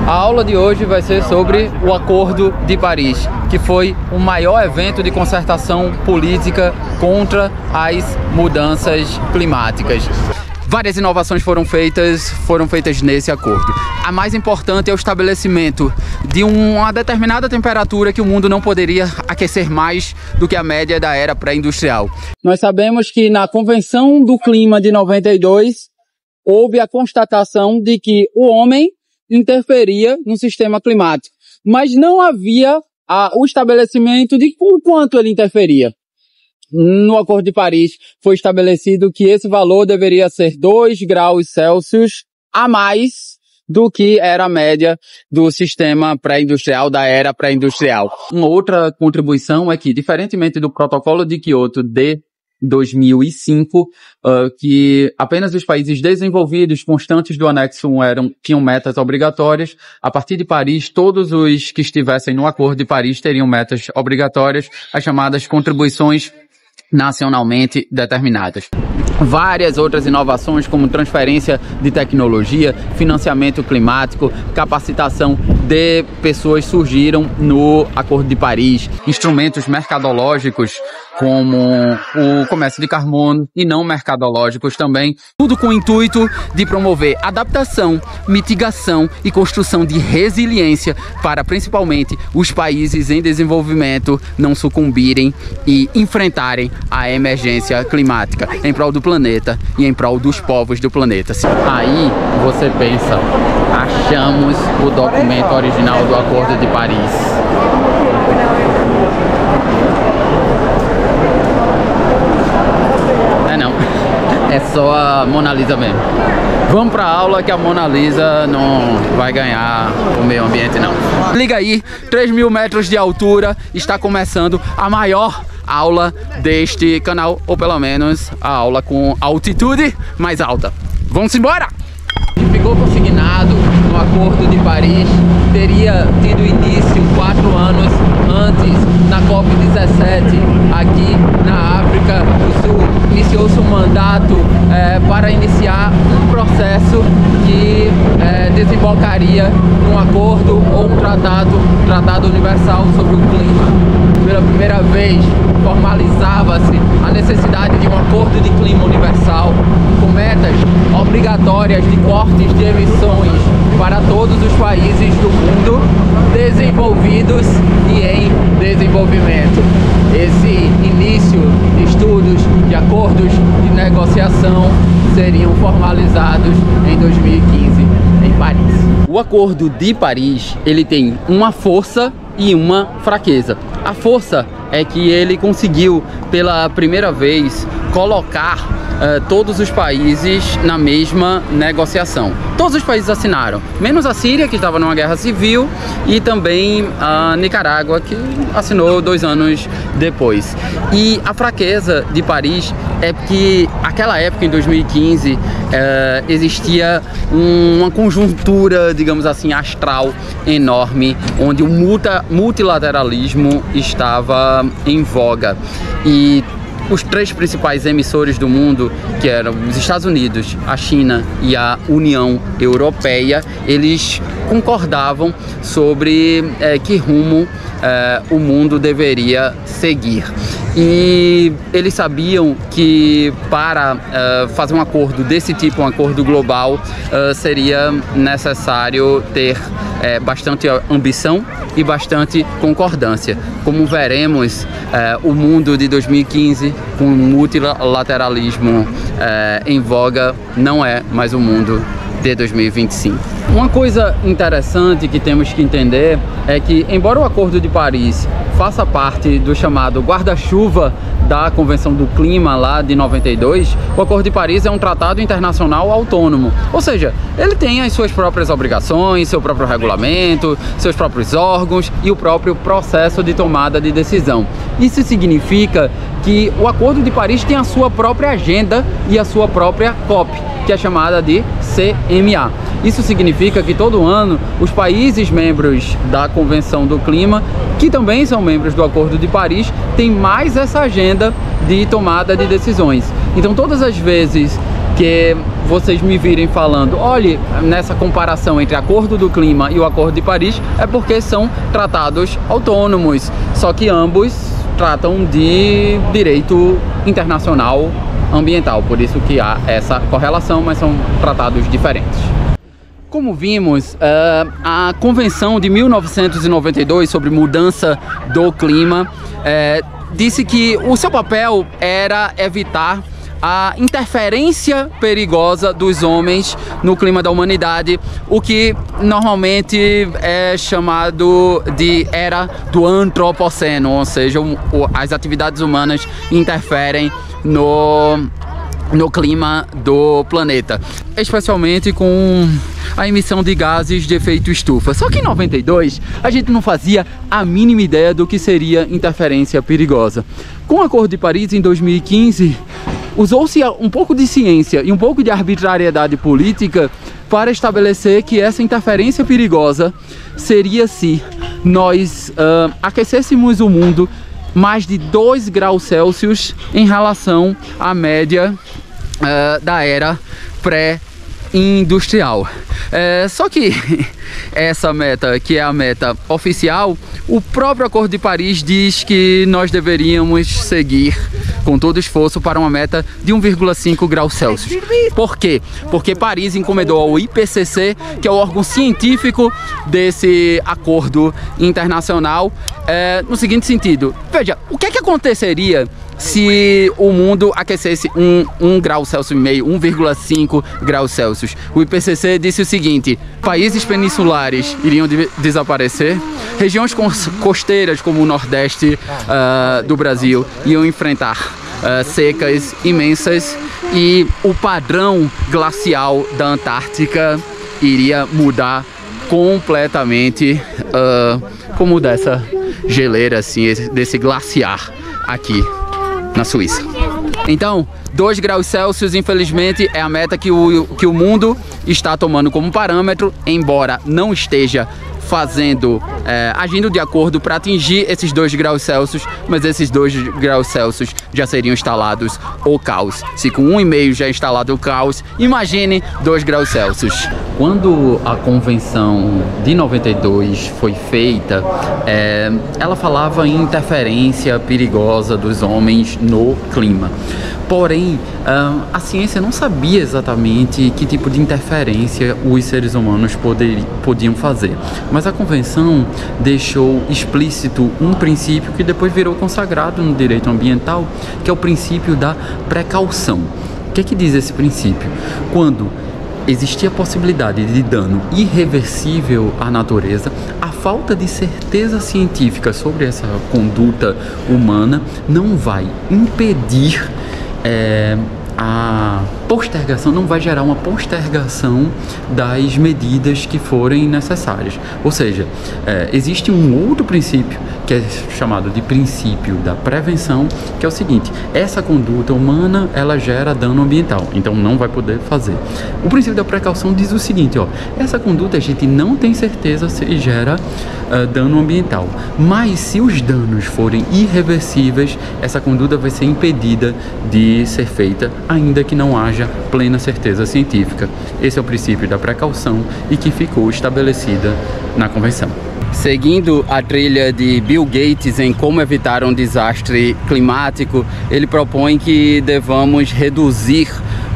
A aula de hoje vai ser sobre o Acordo de Paris, que foi o maior evento de concertação política contra as mudanças climáticas. Várias inovações foram feitas nesse acordo. A mais importante é o estabelecimento de uma determinada temperatura que o mundo não poderia aquecer mais do que a média da era pré-industrial. Nós sabemos que na Convenção do Clima de 92 houve a constatação de que o homem interferia no sistema climático, mas não havia o estabelecimento de o quanto ele interferia. No Acordo de Paris foi estabelecido que esse valor deveria ser 2 graus Celsius a mais do que era a média do sistema pré-industrial, da era pré-industrial. Uma outra contribuição é que, diferentemente do Protocolo de Kyoto de 2005, que apenas os países desenvolvidos constantes do anexo 1 tinham metas obrigatórias, a partir de Paris, todos os que estivessem no Acordo de Paris teriam metas obrigatórias, as chamadas contribuições nacionalmente determinadas. Várias outras inovações, como transferência de tecnologia, financiamento climático, capacitação de pessoas surgiram no Acordo de Paris. Instrumentos mercadológicos, como o comércio de carbono, e não mercadológicos também. Tudo com o intuito de promover adaptação, mitigação e construção de resiliência para, principalmente, os países em desenvolvimento não sucumbirem e enfrentarem a emergência climática em prol do planeta e em prol dos povos do planeta. Aí você pensa, achamos o documento original do Acordo de Paris. Não, é só a Mona Lisa mesmo. Vamos pra aula que a Mona Lisa não vai ganhar o meio ambiente não. Liga aí, 3.000 metros de altura, está começando a maior aula deste canal, ou pelo menos a aula com altitude mais alta. Vamos embora! Ficou consignado no Acordo de Paris, teria tido início 4 anos antes, na COP17, aqui na África do Sul. Iniciou-se um mandato para iniciar um processo que desembocaria num acordo ou um tratado universal sobre o clima. Pela primeira vez, formalizava-se a necessidade de um acordo de clima universal, com metas obrigatórias de cortes de emissões para todos os países do mundo, desenvolvidos e em desenvolvimento. Esse início de estudos, de acordos de negociação, seriam formalizados em 2015 em Paris. O Acordo de Paris, ele tem uma força e uma fraqueza. A força é que ele conseguiu pela primeira vez colocar todos os países na mesma negociação. Todos os países assinaram, menos a Síria, que estava numa guerra civil, e também a Nicarágua, que assinou 2 anos depois. E a fraqueza de Paris é que naquela época, em 2015, existia uma conjuntura, digamos assim, astral enorme, onde o multilateralismo estava em voga. E os 3 principais emissores do mundo, que eram os Estados Unidos, a China e a União Europeia, eles concordavam sobre que rumo o mundo deveria seguir. E eles sabiam que para fazer um acordo desse tipo, um acordo global, seria necessário ter bastante ambição e bastante concordância. Como veremos, o mundo de 2015, com o multilateralismo em voga, não é mais o mundo de 2025. Uma coisa interessante que temos que entender é que, embora o Acordo de Paris faça parte do chamado guarda-chuva da Convenção do Clima lá de 92, o Acordo de Paris é um tratado internacional autônomo, ou seja, ele tem as suas próprias obrigações, seu próprio regulamento, seus próprios órgãos e o próprio processo de tomada de decisão. Isso significa que o Acordo de Paris tem a sua própria agenda e a sua própria COP, que é chamada de CMA. Isso significa que todo ano os países membros da Convenção do Clima, que também são membros do Acordo de Paris, têm mais essa agenda de tomada de decisões. Então, todas as vezes que vocês me virem falando, olhe, nessa comparação entre Acordo do Clima e o Acordo de Paris, é porque são tratados autônomos, só que ambos tratam de direito internacional ambiental, por isso que há essa correlação, mas são tratados diferentes. Como vimos, a Convenção de 1992 sobre mudança do clima disse que o seu papel era evitar a interferência perigosa dos homens no clima da humanidade, o que normalmente é chamado de era do antropoceno, ou seja, as atividades humanas interferem no clima do planeta, especialmente com a emissão de gases de efeito estufa. Só que em 92 a gente não fazia a mínima ideia do que seria interferência perigosa. Com o Acordo de Paris em 2015, usou-se um pouco de ciência e um pouco de arbitrariedade política para estabelecer que essa interferência perigosa seria se nós aquecêssemos o mundo mais de 2 graus Celsius em relação à média da era pré-industrial. Só que essa meta, que é a meta oficial, o próprio Acordo de Paris diz que nós deveríamos seguir com todo esforço para uma meta de 1,5 graus Celsius. Por quê? Porque Paris encomendou ao IPCC, que é o órgão científico desse acordo internacional, no seguinte sentido. Veja, o que é que aconteceria se o mundo aquecesse 1 grau Celsius e meio, 1,5 graus Celsius? O IPCC disse o seguinte: países peninsulares iriam desaparecer, regiões costeiras como o Nordeste do Brasil iam enfrentar secas imensas e o padrão glacial da Antártica iria mudar completamente, como dessa geleira, assim, desse glaciar aqui na Suíça. Então, 2 graus Celsius, infelizmente, é a meta que o mundo está tomando como parâmetro, embora não esteja agindo de acordo para atingir esses 2 graus Celsius, mas esses 2 graus Celsius já seriam instalados o caos. Se com 1,5 já é instalado o caos, imagine 2 graus Celsius. Quando a Convenção de 92 foi feita, ela falava em interferência perigosa dos homens no clima. Porém, a ciência não sabia exatamente que tipo de interferência os seres humanos podiam fazer. Mas a Convenção deixou explícito um princípio que depois virou consagrado no direito ambiental, que é o princípio da precaução. O que é que diz esse princípio? Quando existia a possibilidade de dano irreversível à natureza, a falta de certeza científica sobre essa conduta humana não vai impedir a postergação, não vai gerar uma postergação das medidas que forem necessárias. Ou seja, existe um outro princípio que é chamado de princípio da prevenção, que é o seguinte: essa conduta humana, ela gera dano ambiental, então não vai poder fazer. O princípio da precaução diz o seguinte, essa conduta a gente não tem certeza se gera dano ambiental, mas se os danos forem irreversíveis, essa conduta vai ser impedida de ser feita, ainda que não haja plena certeza científica. Esse é o princípio da precaução e que ficou estabelecida na Convenção. Seguindo a trilha de Bill Gates em como evitar um desastre climático, ele propõe que devamos reduzir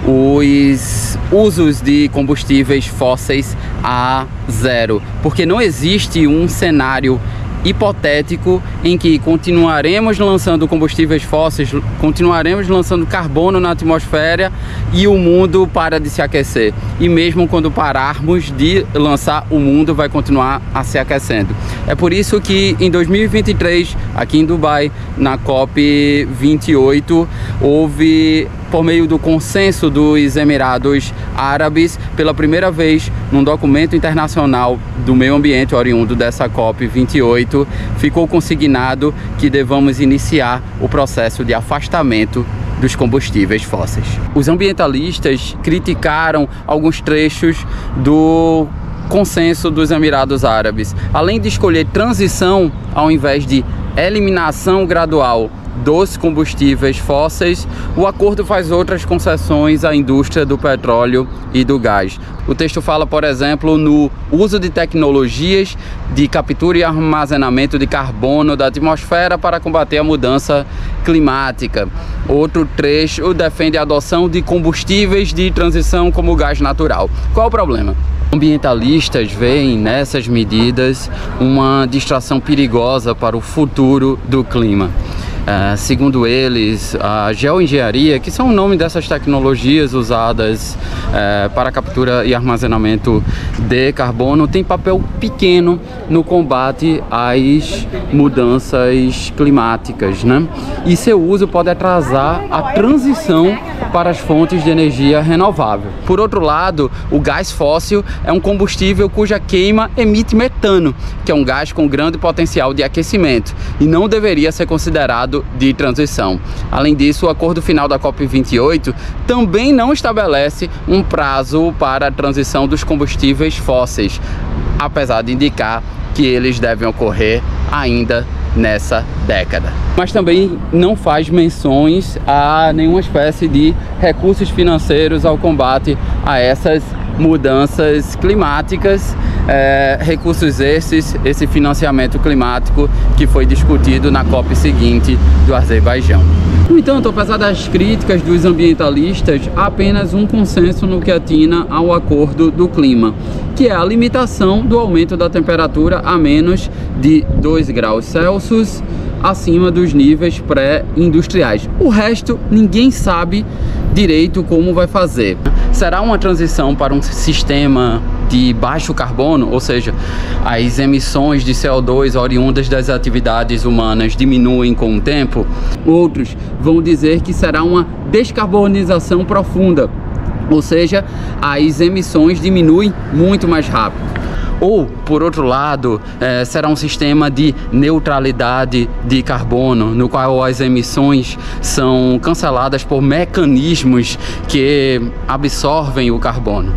os usos de combustíveis fósseis a zero, porque não existe um cenário hipotético em que continuaremos lançando combustíveis fósseis, continuaremos lançando carbono na atmosfera e o mundo para de se aquecer. E mesmo quando pararmos de lançar, o mundo vai continuar a se aquecendo. É por isso que em 2023, aqui em Dubai, na COP28, houve, por meio do consenso dos Emirados Árabes, pela primeira vez num documento internacional do meio ambiente oriundo dessa COP28, ficou consignado que devamos iniciar o processo de afastamento dos combustíveis fósseis. Os ambientalistas criticaram alguns trechos do consenso dos Emirados Árabes. Além de escolher transição ao invés de eliminação gradual dos combustíveis fósseis, o acordo faz outras concessões à indústria do petróleo e do gás. O texto fala, por exemplo, no uso de tecnologias de captura e armazenamento de carbono da atmosfera para combater a mudança climática. Outro trecho defende a adoção de combustíveis de transição como o gás natural. Qual o problema? Ambientalistas veem nessas medidas uma distração perigosa para o futuro do clima. Segundo eles, a geoengenharia, que são o nome dessas tecnologias usadas para a captura e armazenamento de carbono, tem papel pequeno no combate às mudanças climáticas, né? E seu uso pode atrasar a transição para as fontes de energia renovável. Por outro lado, o gás fóssil é um combustível cuja queima emite metano, que é um gás com grande potencial de aquecimento e não deveria ser considerado de transição. Além disso, o acordo final da COP28 também não estabelece um prazo para a transição dos combustíveis fósseis, apesar de indicar que eles devem ocorrer ainda nessa década. Mas também não faz menções a nenhuma espécie de recursos financeiros ao combate a essas mudanças climáticas, recursos esse financiamento climático que foi discutido na COP seguinte do Azerbaijão. No entanto, apesar das críticas dos ambientalistas, há apenas um consenso no que atina ao acordo do clima, que é a limitação do aumento da temperatura a menos de 2 graus Celsius acima dos níveis pré-industriais. O resto ninguém sabe direito como vai fazer. Será uma transição para um sistema de baixo carbono, ou seja, as emissões de CO2 oriundas das atividades humanas diminuem com o tempo? Outros vão dizer que será uma descarbonização profunda, ou seja, as emissões diminuem muito mais rápido. Ou, por outro lado, será um sistema de neutralidade de carbono, no qual as emissões são canceladas por mecanismos que absorvem o carbono.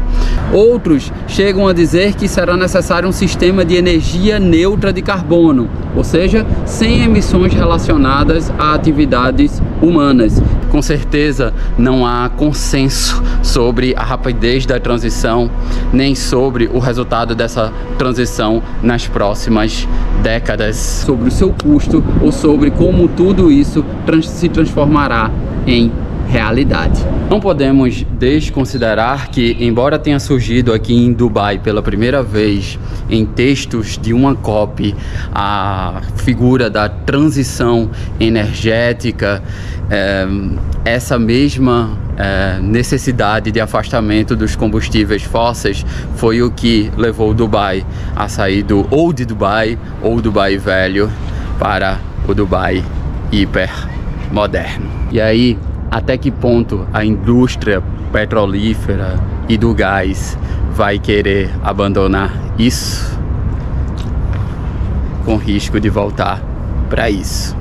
Outros chegam a dizer que será necessário um sistema de energia neutra de carbono, ou seja, sem emissões relacionadas a atividades humanas. Com certeza não há consenso sobre a rapidez da transição, nem sobre o resultado dessa transição nas próximas décadas, sobre o seu custo ou sobre como tudo isso se transformará em realidade. Não podemos desconsiderar que, embora tenha surgido aqui em Dubai pela primeira vez em textos de uma COP a figura da transição energética, essa mesma necessidade de afastamento dos combustíveis fósseis foi o que levou Dubai a sair do Old Dubai ou Dubai velho para o Dubai hiper moderno. E aí, até que ponto a indústria petrolífera e do gás vai querer abandonar isso, com risco de voltar para isso?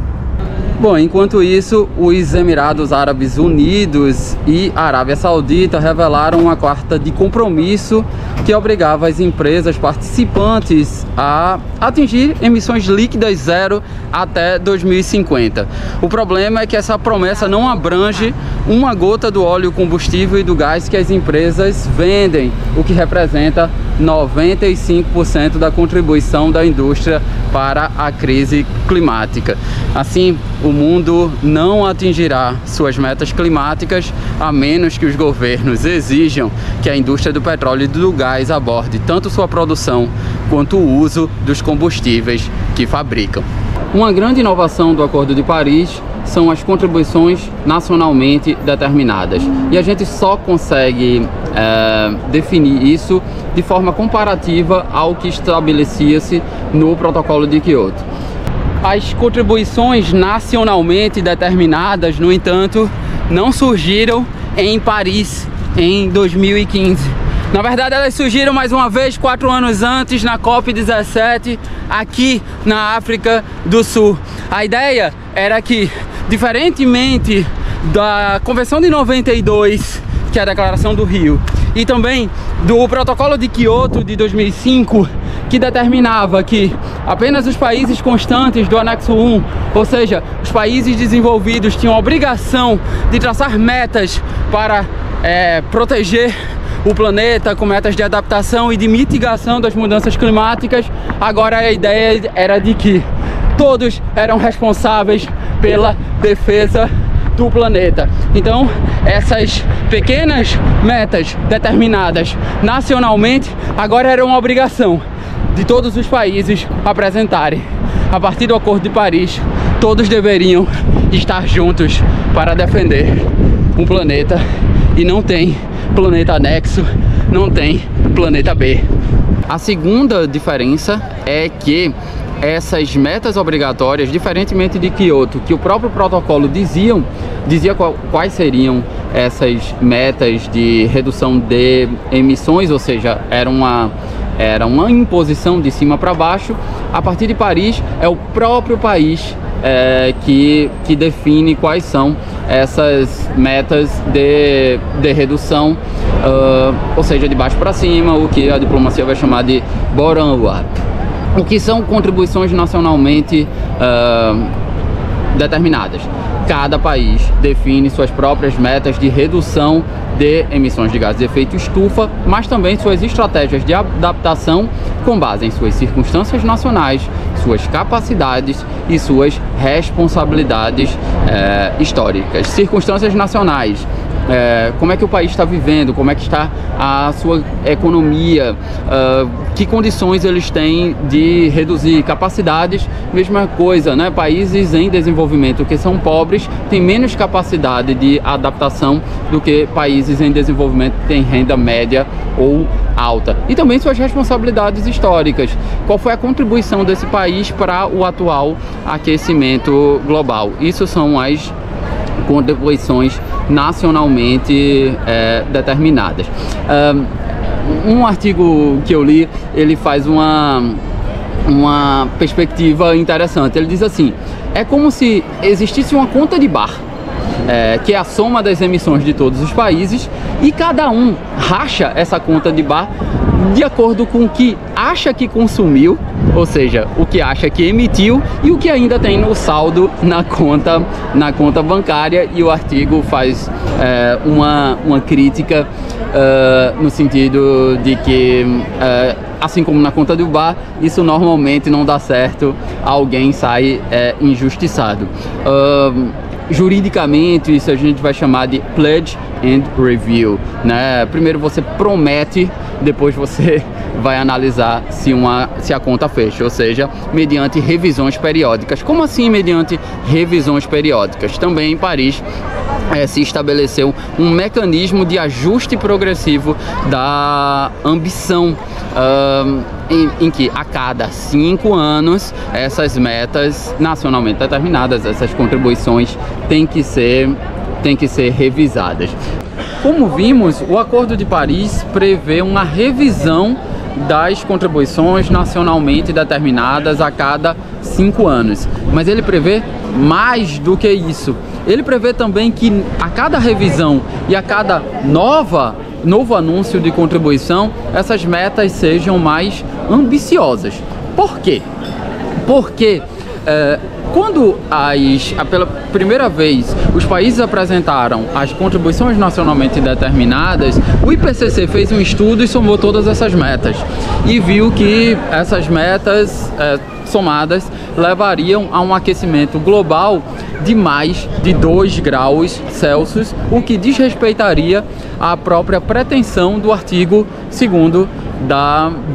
Bom, enquanto isso, os Emirados Árabes Unidos e a Arábia Saudita revelaram uma carta de compromisso que obrigava as empresas participantes a atingir emissões líquidas zero até 2050. O problema é que essa promessa não abrange uma gota do óleo combustível e do gás que as empresas vendem, o que representa 95% da contribuição da indústria para a crise climática. Assim, o mundo não atingirá suas metas climáticas a menos que os governos exijam que a indústria do petróleo e do gás aborde tanto sua produção quanto o uso dos combustíveis que fabricam. Uma grande inovação do Acordo de Paris são as contribuições nacionalmente determinadas. E a gente só consegue definir isso de forma comparativa ao que estabelecia-se no Protocolo de Kyoto. As contribuições nacionalmente determinadas, no entanto, não surgiram em Paris em 2015. Na verdade, elas surgiram mais uma vez 4 anos antes, na COP17, aqui na África do Sul. A ideia era que, diferentemente da Convenção de 92, que é a Declaração do Rio, e também do Protocolo de Kyoto de 2005, que determinava que apenas os países constantes do anexo 1, ou seja, os países desenvolvidos, tinham a obrigação de traçar metas para proteger o planeta, com metas de adaptação e de mitigação das mudanças climáticas. Agora a ideia era de que todos eram responsáveis pela defesa do planeta. Então, essas pequenas metas determinadas nacionalmente agora eram uma obrigação de todos os países apresentarem. A partir do Acordo de Paris, todos deveriam estar juntos para defender um planeta, e não tem planeta anexo, não tem planeta B. A segunda diferença é que essas metas obrigatórias, diferentemente de Kyoto, que o próprio protocolo dizia quais seriam essas metas de redução de emissões, ou seja, era uma imposição de cima para baixo. A partir de Paris, é o próprio país que define quais são essas metas de redução, ou seja, de baixo para cima, o que a diplomacia vai chamar de bottom-up. O que são contribuições nacionalmente determinadas. Cada país define suas próprias metas de redução de emissões de gases de efeito estufa, mas também suas estratégias de adaptação com base em suas circunstâncias nacionais, suas capacidades e suas responsabilidades históricas. Circunstâncias nacionais. Como é que o país está vivendo, como é que está a sua economia, que condições eles têm de reduzir capacidades. Mesma coisa, né? Países em desenvolvimento que são pobres têm menos capacidade de adaptação do que países em desenvolvimento que têm renda média ou alta. E também suas responsabilidades históricas. Qual foi a contribuição desse país para o atual aquecimento global? Isso são as contribuições nacionalmente determinadas. Um artigo que eu li, ele faz uma perspectiva interessante. Ele diz assim: é como se existisse uma conta de bar, que é a soma das emissões de todos os países, e cada um racha essa conta de bar de acordo com o que acha que consumiu, ou seja, o que acha que emitiu e o que ainda tem no saldo na conta bancária. E o artigo faz uma crítica no sentido de que, assim como na conta do bar, isso normalmente não dá certo, alguém sai injustiçado. Juridicamente, isso a gente vai chamar de pledge and review, né? Primeiro você promete, depois você vai analisar se a conta fecha, ou seja, mediante revisões periódicas. Como assim mediante revisões periódicas? Também em Paris se estabeleceu um mecanismo de ajuste progressivo da ambição, em que a cada 5 anos essas metas nacionalmente determinadas, essas contribuições têm que ser revisadas. Como vimos, o Acordo de Paris prevê uma revisão das contribuições nacionalmente determinadas a cada 5 anos. Mas ele prevê mais do que isso. Ele prevê também que a cada revisão e a cada novo anúncio de contribuição, essas metas sejam mais ambiciosas. Por quê? Porque quando pela primeira vez os países apresentaram as contribuições nacionalmente determinadas, o IPCC fez um estudo e somou todas essas metas e viu que essas metas somadas levariam a um aquecimento global de mais de 2 graus Celsius, o que desrespeitaria a própria pretensão do artigo 2º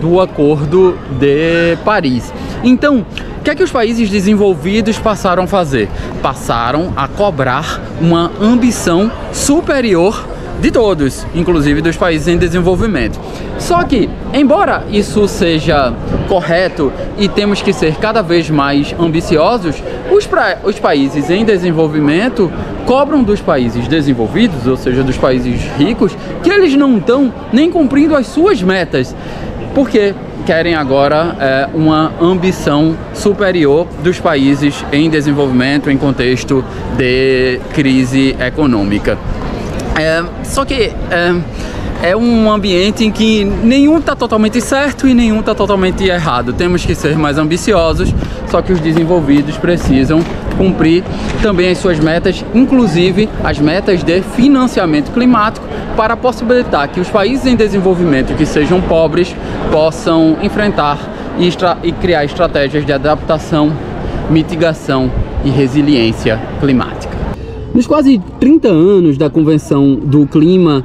do Acordo de Paris. Então, o que é que os países desenvolvidos passaram a fazer? Passaram a cobrar uma ambição superior de todos, inclusive dos países em desenvolvimento. Só que, embora isso seja correto e temos que ser cada vez mais ambiciosos, os países em desenvolvimento cobram dos países desenvolvidos, ou seja, dos países ricos, que eles não estão nem cumprindo as suas metas, porque querem agora uma ambição superior dos países em desenvolvimento em contexto de crise econômica. Só que é um ambiente em que nenhum está totalmente certo e nenhum está totalmente errado. Temos que ser mais ambiciosos, só que os desenvolvidos precisam cumprir também as suas metas, inclusive as metas de financiamento climático, para possibilitar que os países em desenvolvimento que sejam pobres possam enfrentar e criar estratégias de adaptação, mitigação e resiliência climática. Nos quase 30 anos da Convenção do Clima,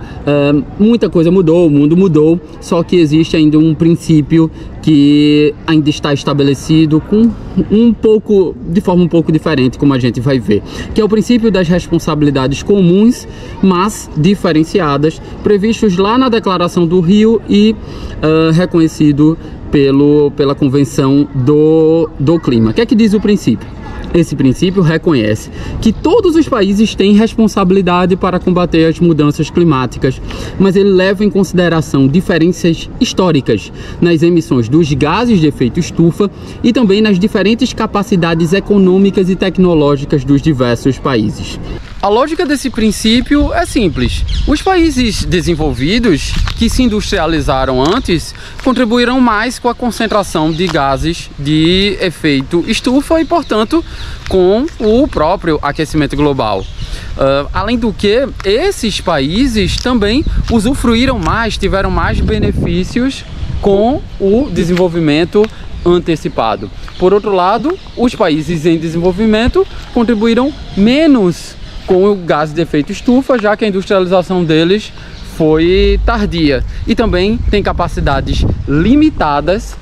muita coisa mudou, o mundo mudou, só que existe ainda um princípio que ainda está estabelecido de forma um pouco diferente, como a gente vai ver, que é o princípio das responsabilidades comuns, mas diferenciadas, previstos lá na Declaração do Rio e reconhecido pela Convenção do Clima. O que é que diz o princípio? Esse princípio reconhece que todos os países têm responsabilidade para combater as mudanças climáticas, mas ele leva em consideração diferenças históricas nas emissões dos gases de efeito estufa e também nas diferentes capacidades econômicas e tecnológicas dos diversos países. A lógica desse princípio é simples. Os países desenvolvidos que se industrializaram antes contribuirão mais com a concentração de gases de efeito estufa e, portanto, com o próprio aquecimento global. Além do que, esses países também usufruíram mais, tiveram mais benefícios com o desenvolvimento antecipado. Por outro lado, os países em desenvolvimento contribuíram menos com o gás de efeito estufa, já que a industrialização deles foi tardia e também tem capacidades limitadas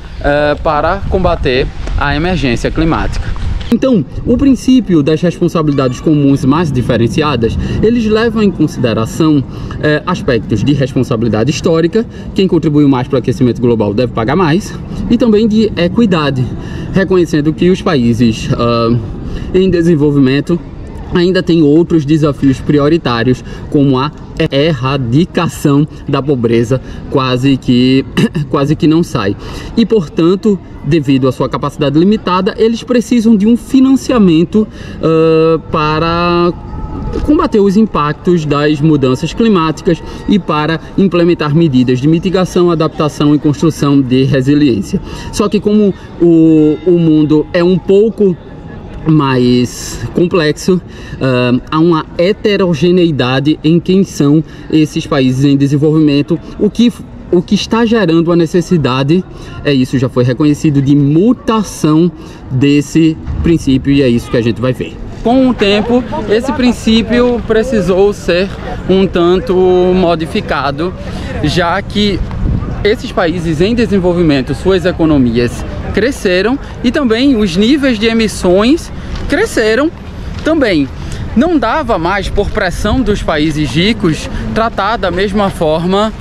para combater a emergência climática. Então, o princípio das responsabilidades comuns mais diferenciadas, eles levam em consideração aspectos de responsabilidade histórica, quem contribuiu mais para o aquecimento global deve pagar mais, e também de equidade, reconhecendo que os países em desenvolvimento ainda tem outros desafios prioritários, como a erradicação da pobreza, quase que não sai. E, portanto, devido à sua capacidade limitada, eles precisam de um financiamento para combater os impactos das mudanças climáticas e para implementar medidas de mitigação, adaptação e construção de resiliência. Só que como o mundo é um pouco mais complexo, há uma heterogeneidade em quem são esses países em desenvolvimento, o que está gerando a necessidade, isso já foi reconhecido, de mutação desse princípio, e é isso que a gente vai ver. Com o tempo, esse princípio precisou ser um tanto modificado, já que esses países em desenvolvimento, suas economias cresceram e também os níveis de emissões cresceram também. Não dava mais, por pressão dos países ricos, tratar da mesma forma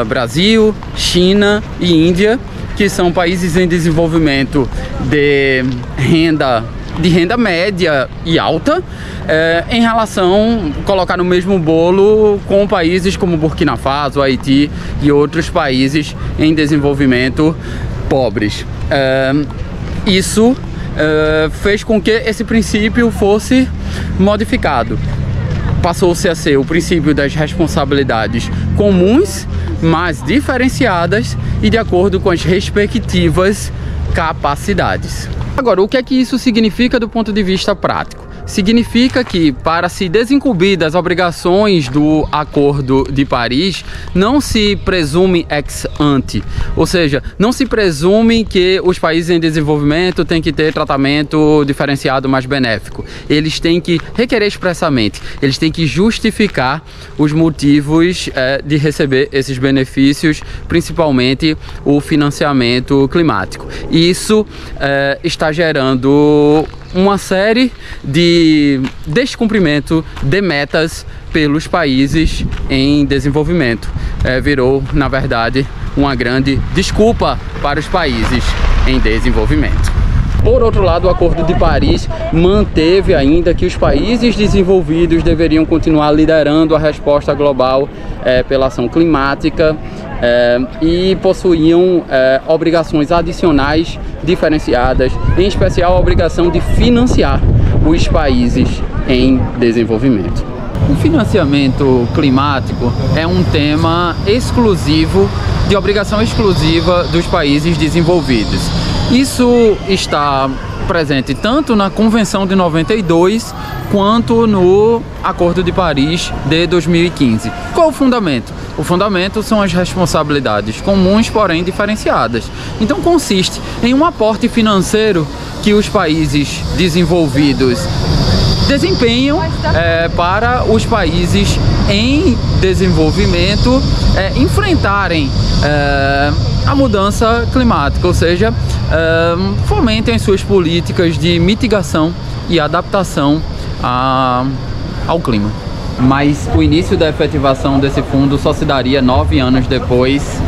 Brasil, China e Índia, que são países em desenvolvimento de renda média e alta, em relação a colocar no mesmo bolo com países como Burkina Faso, Haiti e outros países em desenvolvimento pobres. Isso fez com que esse princípio fosse modificado. Passou-se a ser o princípio das responsabilidades comuns, mas diferenciadas e de acordo com as respectivas capacidades. Agora, o que é que isso significa do ponto de vista prático? Significa que, para se desincumbir das obrigações do Acordo de Paris, não se presume ex ante, ou seja, não se presume que os países em desenvolvimento têm que ter tratamento diferenciado mais benéfico. Eles têm que requerer expressamente, eles têm que justificar os motivos de receber esses benefícios, principalmente o financiamento climático. E isso está gerando uma série de descumprimento de metas pelos países em desenvolvimento. Virou, na verdade, uma grande desculpa para os países em desenvolvimento. Por outro lado, o Acordo de Paris manteve ainda que os países desenvolvidos deveriam continuar liderando a resposta global pela ação climática e possuíam obrigações adicionais diferenciadas, em especial a obrigação de financiar os países em desenvolvimento. o financiamento climático é um tema exclusivo, de obrigação exclusiva dos países desenvolvidos. Isso está presente tanto na Convenção de 92 quanto no Acordo de Paris de 2015. Qual o fundamento? O fundamento são as responsabilidades comuns, porém diferenciadas. Então consiste em um aporte financeiro que os países desenvolvidos desempenham para os países em desenvolvimento enfrentarem a mudança climática, ou seja, fomentem suas políticas de mitigação e adaptação ao clima. Mas o início da efetivação desse fundo só se daria 9 anos depois,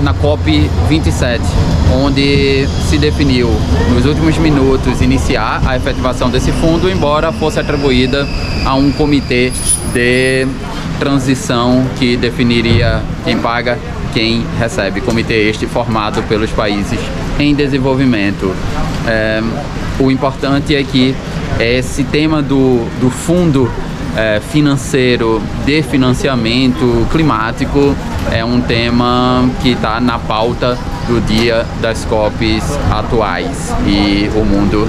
na COP27, onde se definiu nos últimos minutos iniciar a efetivação desse fundo, embora fosse atribuída a um comitê de transição que definiria quem paga, quem recebe. Comitê este formado pelos países em desenvolvimento. O importante é que esse tema do fundo financeiro de financiamento climático é um tema que está na pauta do dia das COPs atuais e o mundo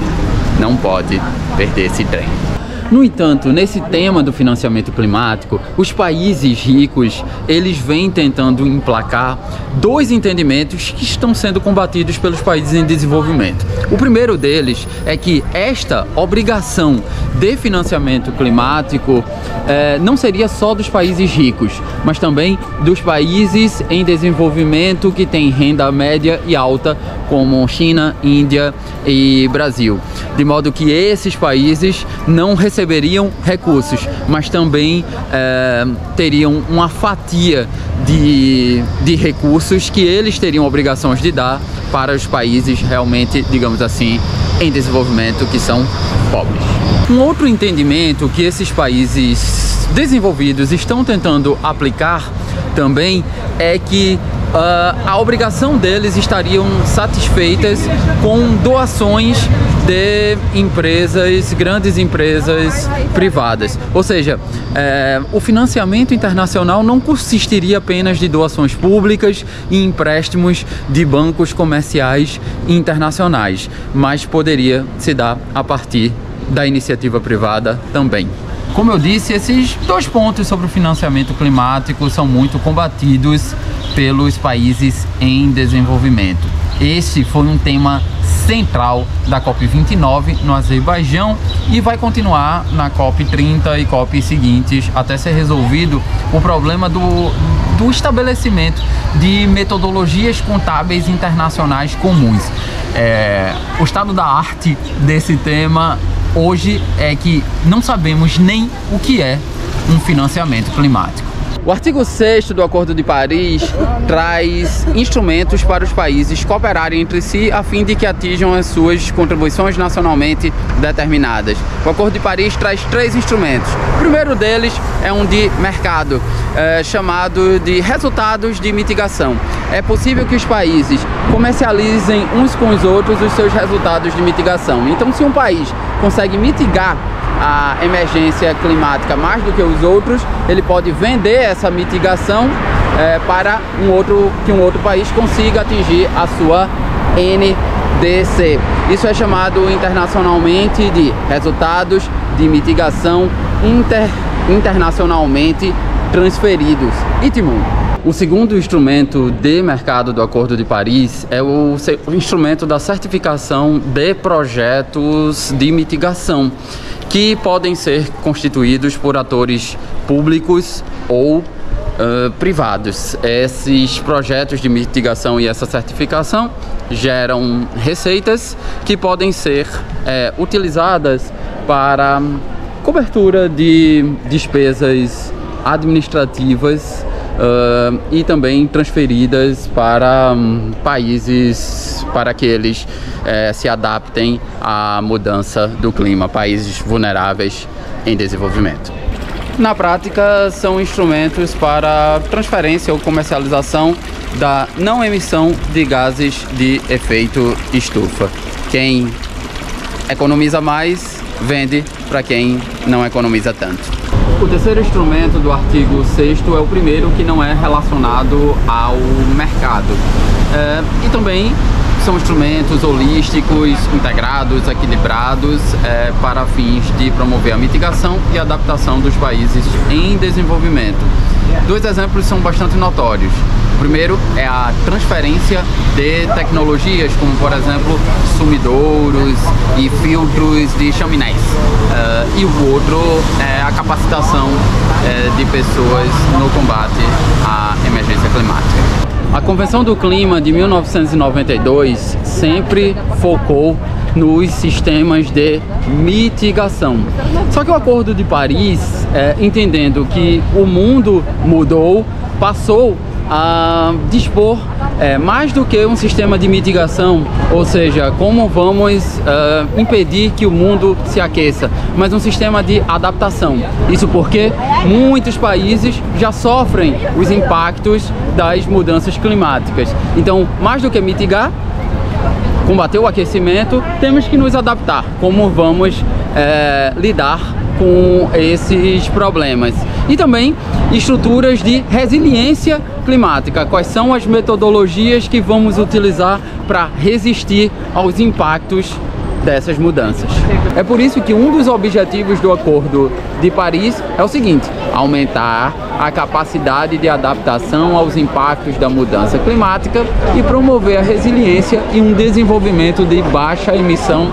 não pode perder esse trem. No entanto, nesse tema do financiamento climático, os países ricos, eles vêm tentando emplacar dois entendimentos que estão sendo combatidos pelos países em desenvolvimento. O primeiro deles é que esta obrigação de financiamento climático não seria só dos países ricos, mas também dos países em desenvolvimento que têm renda média e alta, como China, Índia e Brasil. De modo que esses países não receberiam recursos, mas também teriam uma fatia de recursos que eles teriam obrigações de dar para os países realmente, digamos assim, em desenvolvimento, que são pobres. Um outro entendimento que esses países desenvolvidos estão tentando aplicar também é que a obrigação deles estariam satisfeitas com doações de empresas, grandes empresas privadas. Ou seja, o financiamento internacional não consistiria apenas de doações públicas e empréstimos de bancos comerciais internacionais, mas poderia se dar a partir da iniciativa privada também. Como eu disse, esses dois pontos sobre o financiamento climático são muito combatidos pelos países em desenvolvimento. Esse foi um tema central da COP29 no Azerbaijão e vai continuar na COP30 e COP seguintes até ser resolvido o problema do estabelecimento de metodologias contábeis internacionais comuns. O estado da arte desse tema hoje é que não sabemos nem o que é um financiamento climático. O artigo 6º do Acordo de Paris traz instrumentos para os países cooperarem entre si a fim de que atinjam as suas contribuições nacionalmente determinadas. O Acordo de Paris traz 3 instrumentos. O primeiro deles é um de mercado, chamado de resultados de mitigação. É possível que os países comercializem uns com os outros os seus resultados de mitigação. Então, se um país consegue mitigar a emergência climática mais do que os outros, ele pode vender essa mitigação para que um outro país consiga atingir a sua NDC. Isso é chamado internacionalmente de resultados de mitigação internacionalmente transferidos. ITMO. O segundo instrumento de mercado do Acordo de Paris é o instrumento da certificação de projetos de mitigação, que podem ser constituídos por atores públicos ou privados. Esses projetos de mitigação e essa certificação geram receitas que podem ser utilizadas para cobertura de despesas administrativas e também transferidas para países para que eles se adaptem à mudança do clima, países vulneráveis em desenvolvimento. Na prática, são instrumentos para transferência ou comercialização da não emissão de gases de efeito estufa. Quem economiza mais, vende para quem não economiza tanto. O terceiro instrumento do artigo 6º é o primeiro que não é relacionado ao mercado. E também são instrumentos holísticos, integrados, equilibrados, para fins de promover a mitigação e adaptação dos países em desenvolvimento. Dois exemplos são bastante notórios. O primeiro é a transferência de tecnologias, como por exemplo sumidouros e filtros de chaminés. E o outro é a capacitação de pessoas no combate à emergência climática. A Convenção do Clima de 1992 sempre focou nos sistemas de mitigação. Só que o Acordo de Paris, entendendo que o mundo mudou, passou a dispor mais do que um sistema de mitigação, ou seja, como vamos impedir que o mundo se aqueça, mas um sistema de adaptação. Isso porque muitos países já sofrem os impactos das mudanças climáticas. Então, mais do que mitigar, combater o aquecimento, temos que nos adaptar. Como vamos lidar com esses problemas? E também estruturas de resiliência climática. Quais são as metodologias que vamos utilizar para resistir aos impactos dessas mudanças? É por isso que um dos objetivos do Acordo de Paris é o seguinte: aumentar a capacidade de adaptação aos impactos da mudança climática e promover a resiliência e um desenvolvimento de baixa emissão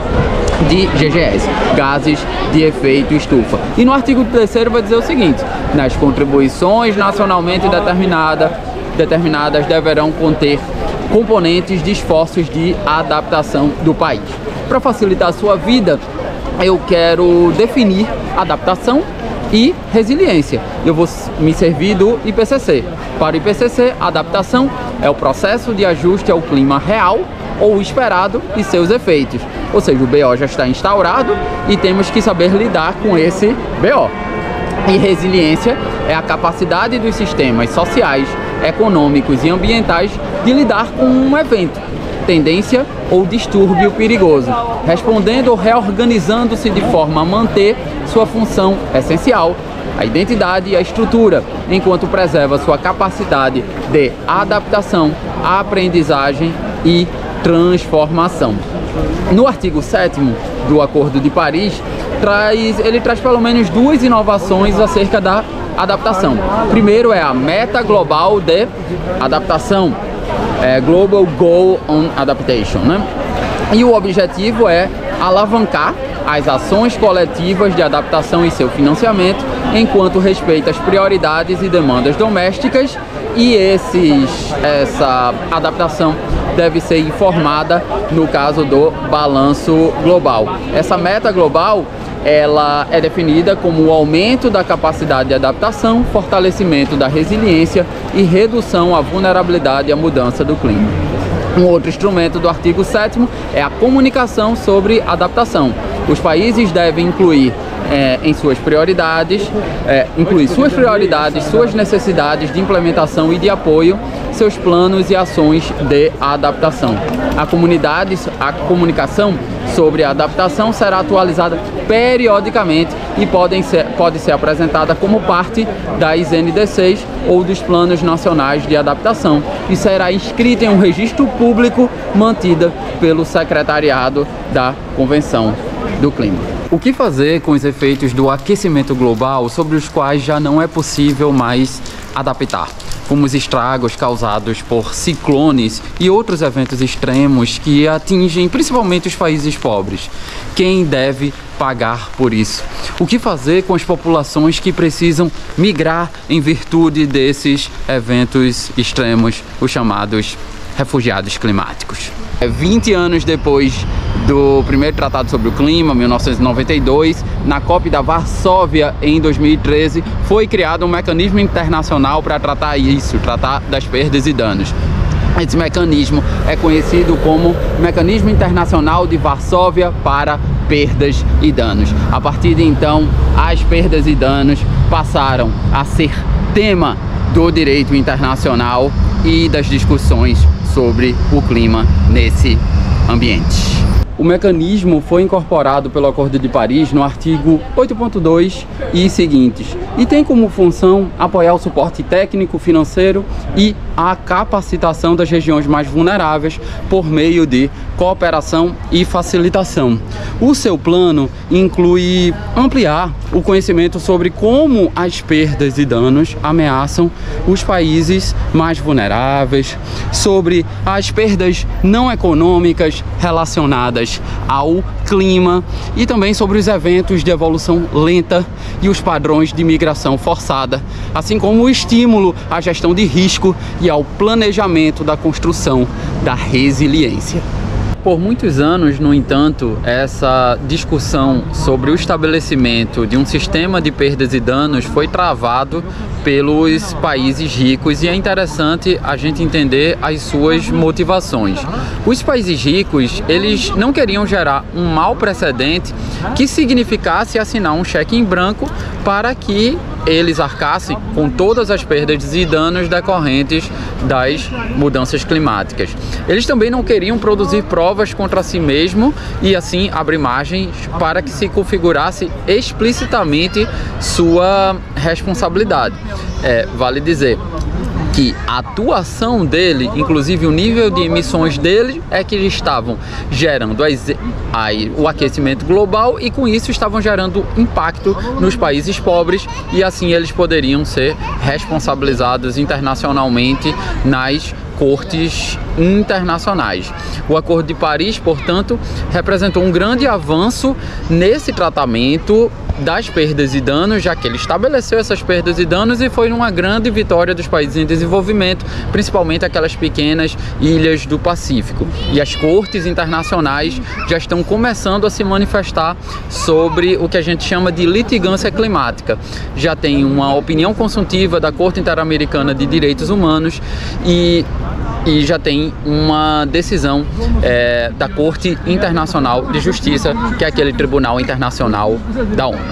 de GGS, gases de efeito estufa. E no artigo 3º vai dizer o seguinte: nas contribuições nacionalmente determinadas deverão conter componentes de esforços de adaptação do país. Para facilitar a sua vida, eu quero definir adaptação e resiliência. Eu vou me servir do IPCC. Para o IPCC, adaptação é o processo de ajuste ao clima real ou esperado e seus efeitos. Ou seja, o BO já está instaurado e temos que saber lidar com esse BO. E resiliência é a capacidade dos sistemas sociais, econômicos e ambientais de lidar com um evento, tendência ou distúrbio perigoso, respondendo ou reorganizando-se de forma a manter sua função essencial, a identidade e a estrutura, enquanto preserva sua capacidade de adaptação, aprendizagem e transformação. No artigo 7º do Acordo de Paris, ele traz pelo menos duas inovações acerca da adaptação. Primeiro é a meta global de adaptação, Global Goal on Adaptation, né? E o objetivo é alavancar as ações coletivas de adaptação e seu financiamento, enquanto respeita as prioridades e demandas domésticas, e essa adaptação deve ser informada no caso do balanço global. Essa meta global, ela é definida como o aumento da capacidade de adaptação, fortalecimento da resiliência e redução à vulnerabilidade à mudança do clima. Um outro instrumento do artigo 7º é a comunicação sobre adaptação. Os países devem incluir suas prioridades, suas necessidades de implementação e de apoio, seus planos e ações de adaptação. A comunicação sobre a adaptação será atualizada periodicamente e pode ser apresentada como parte das NDCs ou dos Planos Nacionais de Adaptação e será inscrita em um registro público mantido pelo Secretariado da Convenção do Clima. O que fazer com os efeitos do aquecimento global sobre os quais já não é possível mais adaptar, como os estragos causados por ciclones e outros eventos extremos que atingem principalmente os países pobres? Quem deve pagar por isso? O que fazer com as populações que precisam migrar em virtude desses eventos extremos, os chamados refugiados climáticos? 20 anos depois do primeiro Tratado sobre o Clima, 1992, na COP da Varsóvia, em 2013, foi criado um mecanismo internacional para tratar das perdas e danos. Esse mecanismo é conhecido como Mecanismo Internacional de Varsóvia para Perdas e Danos. A partir de então, as perdas e danos passaram a ser tema do direito internacional e das discussões sobre o clima nesse ambiente. o mecanismo foi incorporado pelo Acordo de Paris no artigo 8.2 e seguintes, e tem como função apoiar o suporte técnico, financeiro e a capacitação das regiões mais vulneráveis por meio de cooperação e facilitação. O seu plano inclui ampliar o conhecimento sobre como as perdas e danos ameaçam os países mais vulneráveis, sobre as perdas não econômicas relacionadas ao clima e também sobre os eventos de evolução lenta e os padrões de migração forçada, assim como o estímulo à gestão de risco e ao planejamento da construção da resiliência. Por muitos anos, no entanto, essa discussão sobre o estabelecimento de um sistema de perdas e danos foi travado pelos países ricos, e é interessante a gente entender as suas motivações. Os países ricos, eles não queriam gerar um mau precedente que significasse assinar um cheque em branco para que eles arcassem com todas as perdas e danos decorrentes das mudanças climáticas. Eles também não queriam produzir provas contra si mesmo e assim abrir margens para que se configurasse explicitamente sua responsabilidade. Vale dizer que a atuação dele, inclusive o nível de emissões dele, é que eles estavam gerando o aquecimento global, e com isso estavam gerando impacto nos países pobres, e assim eles poderiam ser responsabilizados internacionalmente nas cortes internacionais. O Acordo de Paris, portanto, representou um grande avanço nesse tratamento das perdas e danos, já que ele estabeleceu essas perdas e danos, e foi uma grande vitória dos países em desenvolvimento, principalmente aquelas pequenas ilhas do Pacífico. E as cortes internacionais já estão começando a se manifestar sobre o que a gente chama de litigância climática. Já tem uma opinião consultiva da Corte Interamericana de Direitos Humanos e já tem uma decisão da Corte Internacional de Justiça, que é aquele Tribunal Internacional da ONU.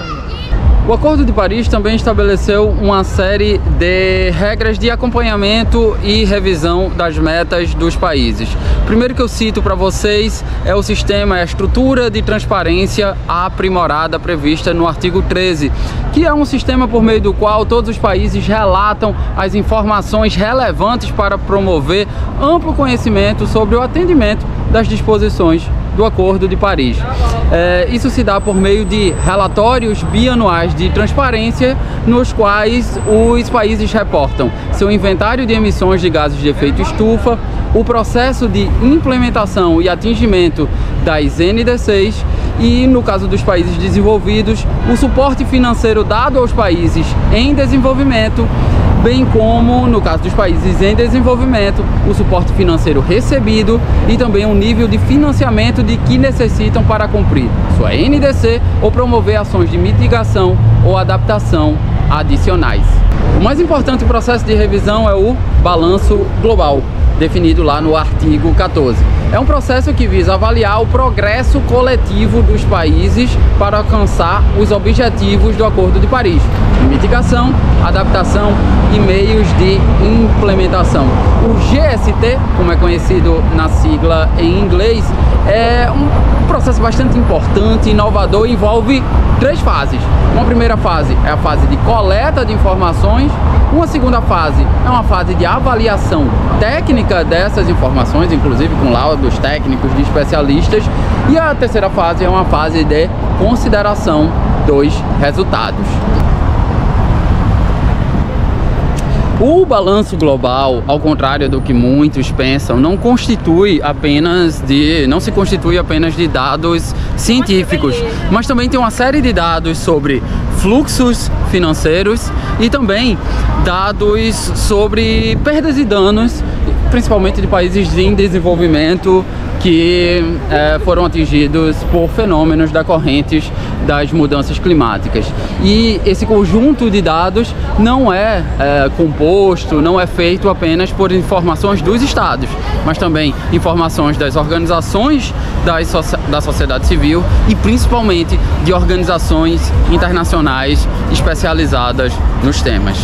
O Acordo de Paris também estabeleceu uma série de regras de acompanhamento e revisão das metas dos países. O primeiro que eu cito para vocês é o sistema, a estrutura de transparência aprimorada prevista no artigo 13, que é um sistema por meio do qual todos os países relatam as informações relevantes para promover amplo conhecimento sobre o atendimento das disposições do Acordo de Paris. Isso se dá por meio de relatórios bianuais de transparência, nos quais os países reportam seu inventário de emissões de gases de efeito estufa, o processo de implementação e atingimento das NDCs e, no caso dos países desenvolvidos, o suporte financeiro dado aos países em desenvolvimento, bem como, no caso dos países em desenvolvimento, o suporte financeiro recebido e também o nível de financiamento de que necessitam para cumprir sua NDC ou promover ações de mitigação ou adaptação adicionais. O mais importante processo de revisão é o balanço global, definido lá no artigo 14. É um processo que visa avaliar o progresso coletivo dos países para alcançar os objetivos do Acordo de Paris: mitigação, adaptação e meios de implementação. O GST, como é conhecido na sigla em inglês, é um processo bastante importante, inovador, e envolve 3 fases. Uma primeira fase é a fase de coleta de informações, uma segunda fase é uma fase de avaliação técnica dessas informações, inclusive com laudos técnicos de especialistas, e a terceira fase é uma fase de consideração dos resultados. O balanço global, ao contrário do que muitos pensam, não se constitui apenas de dados científicos, mas também tem uma série de dados sobre fluxos financeiros e também dados sobre perdas e danos, principalmente de países em desenvolvimento que foram atingidos por fenômenos decorrentes das mudanças climáticas. E esse conjunto de dados não é composto, não é feito apenas por informações dos estados, mas também informações das organizações da sociedade civil e principalmente de organizações internacionais especializadas nos temas.